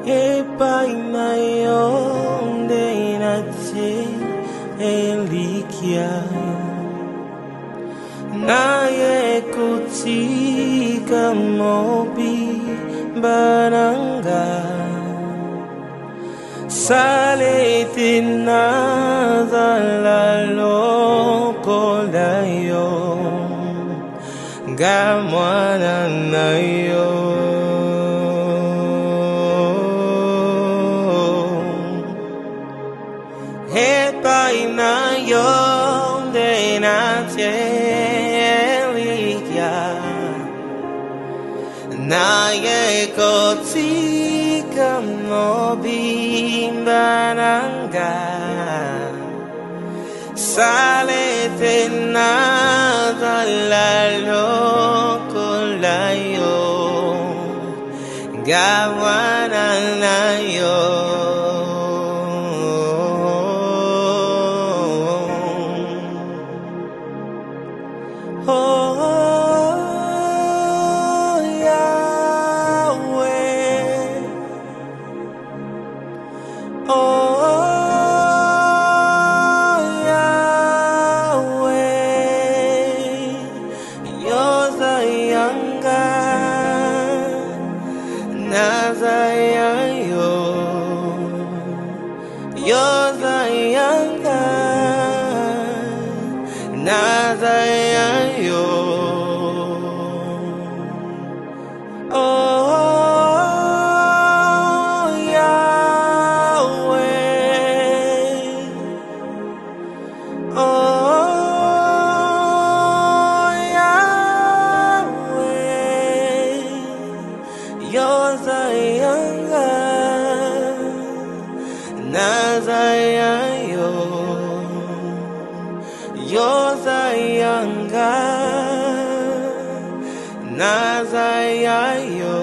Epaimayon de nache elikia naye kutika mobi baranga salitina zalalo kolayo gamwana nayo Epaimayon de nache elikia naye kotika mobi baranga salete nazalalo kolayo gawana nayo Nazayayo, Yozayanga, Nazayayo, oh Yahweh, oh Yahweh, Yozayanga, Nazayayo, Yozayanga, Nazayayo.